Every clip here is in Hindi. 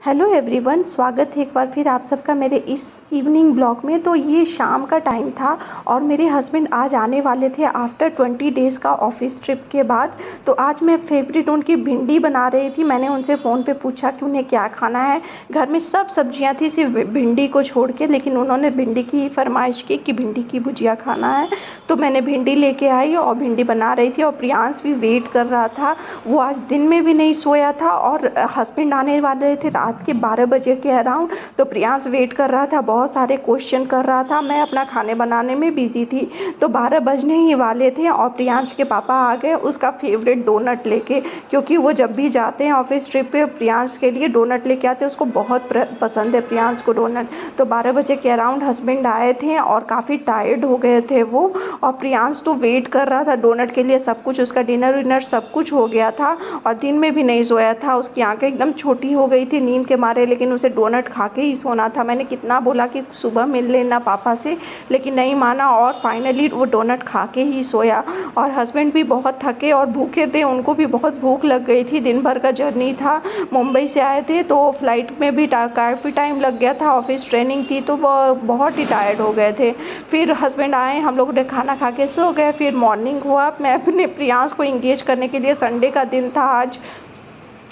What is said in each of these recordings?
हेलो एवरीवन, स्वागत है एक बार फिर आप सबका मेरे इस इवनिंग ब्लॉग में। तो ये शाम का टाइम था और मेरे हस्बैंड आज आने वाले थे आफ्टर 20 डेज़ का ऑफिस ट्रिप के बाद। तो आज मैं फेवरेट उनकी भिंडी बना रही थी। मैंने उनसे फ़ोन पे पूछा कि उन्हें क्या खाना है। घर में सब सब्जियां थी सिर्फ भिंडी को छोड़ के, लेकिन उन्होंने भिंडी की फरमाइश की कि भिंडी की भुजिया खाना है। तो मैंने भिंडी लेके आई और भिंडी बना रही थी और प्रियांश भी वेट कर रहा था। वो आज दिन में भी नहीं सोया था और हस्बैंड आने वाले थे रात के 12 बजे के अराउंड। तो प्रियांश वेट कर रहा था, बहुत सारे क्वेश्चन कर रहा था। मैं अपना खाने बनाने में बिजी थी। तो 12 बजने ही वाले थे और प्रियांश के पापा आ गए उसका फेवरेट डोनट लेके, क्योंकि वो जब भी जाते हैं ऑफिस ट्रिप पे प्रियांश के लिए डोनट लेके आते हैं। उसको बहुत पसंद है प्रियांश को डोनट। तो 12 बजे के अराउंड हस्बैंड आए थे और काफ़ी टायर्ड हो गए थे वो। और प्रियांश तो वेट कर रहा था डोनट के लिए। सब कुछ उसका डिनर विनर सब कुछ हो गया था और दिन में भी नहीं सोया था। उसकी आंखें एकदम छोटी हो गई थी नींद के मारे, लेकिन उसे डोनट खा के ही सोना था। मैंने कितना बोला कि सुबह मिल लेना पापा से, लेकिन नहीं माना और फाइनली वो डोनट खा के ही सोया। और हस्बैंड भी बहुत थके और भूखे थे, उनको भी बहुत भूख लग गई थी। दिन भर का जर्नी था, मुंबई से आए थे तो फ्लाइट में भी काफ़ी टाइम लग गया था। ऑफिस ट्रेनिंग थी तो वो बहुत ही टायर्ड हो गए थे। फिर हस्बैंड आए, हम लोग ने खाना खा के सो गए। फिर मॉर्निंग हुआ, मैं अपने प्रियांश को इंगेज करने के लिए, संडे का दिन था आज,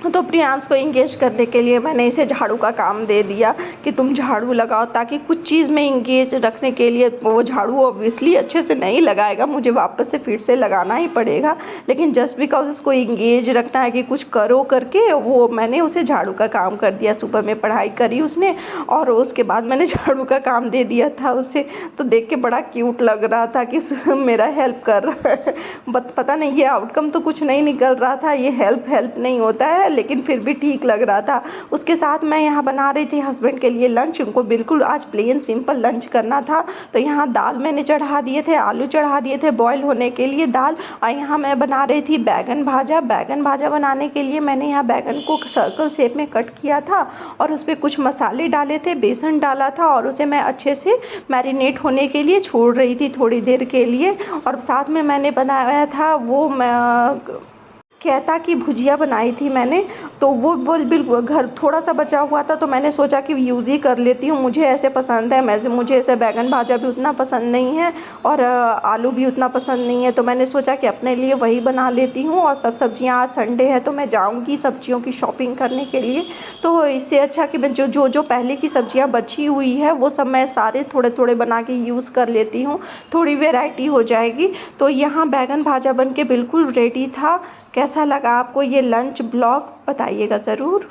तो प्रियांश को इंगेज करने के लिए मैंने इसे झाड़ू का काम दे दिया कि तुम झाड़ू लगाओ, ताकि कुछ चीज़ में इंगेज रखने के लिए। वो झाड़ू ऑब्वियसली अच्छे से नहीं लगाएगा, मुझे वापस से फिर से लगाना ही पड़ेगा, लेकिन जस्ट बिकॉज उसको इंगेज रखना है कि कुछ करो करके, वो मैंने उसे झाड़ू का काम कर दिया। सुबह में पढ़ाई करी उसने और उसके बाद मैंने झाड़ू का काम दे दिया था उसे। तो देख के बड़ा क्यूट लग रहा था कि मेरा हेल्प कर रहा है। बट पता नहीं ये आउटकम तो कुछ नहीं निकल रहा था, ये हेल्प नहीं होता है, लेकिन फिर भी ठीक लग रहा था। उसके साथ मैं यहाँ बना रही थी हस्बैंड के लिए लंच। उनको बिल्कुल आज प्लेन सिंपल लंच करना था। तो यहाँ दाल मैंने चढ़ा दिए थे, आलू चढ़ा दिए थे बॉईल होने के लिए दाल। और यहाँ मैं बना रही थी बैगन भाजा। बैगन भाजा बनाने के लिए मैंने यहाँ बैगन को सर्कल शेप में कट किया था और उस पर कुछ मसाले डाले थे, बेसन डाला था और उसे मैं अच्छे से मैरिनेट होने के लिए छोड़ रही थी थोड़ी देर के लिए। और साथ में मैंने बनाया था वो कैता की भुजिया बनाई थी मैंने। तो वो बिल्कुल घर थोड़ा सा बचा हुआ था, तो मैंने सोचा कि यूज़ ही कर लेती हूँ। मुझे ऐसे पसंद है, मुझे ऐसे बैगन भाजा भी उतना पसंद नहीं है और आलू भी उतना पसंद नहीं है। तो मैंने सोचा कि अपने लिए वही बना लेती हूँ। और सब सब्जियाँ, आज संडे है तो मैं जाऊँगी सब्जियों की शॉपिंग करने के लिए। तो इससे अच्छा कि मैं जो पहले की सब्जियाँ बची हुई है वो सब मैं सारे थोड़े थोड़े बना के यूज़ कर लेती हूँ, थोड़ी वेराइटी हो जाएगी। तो यहाँ बैगन भाजा बन के बिल्कुल रेडी था। कैसा लगा आपको ये लंच ब्लॉग, बताइएगा ज़रूर।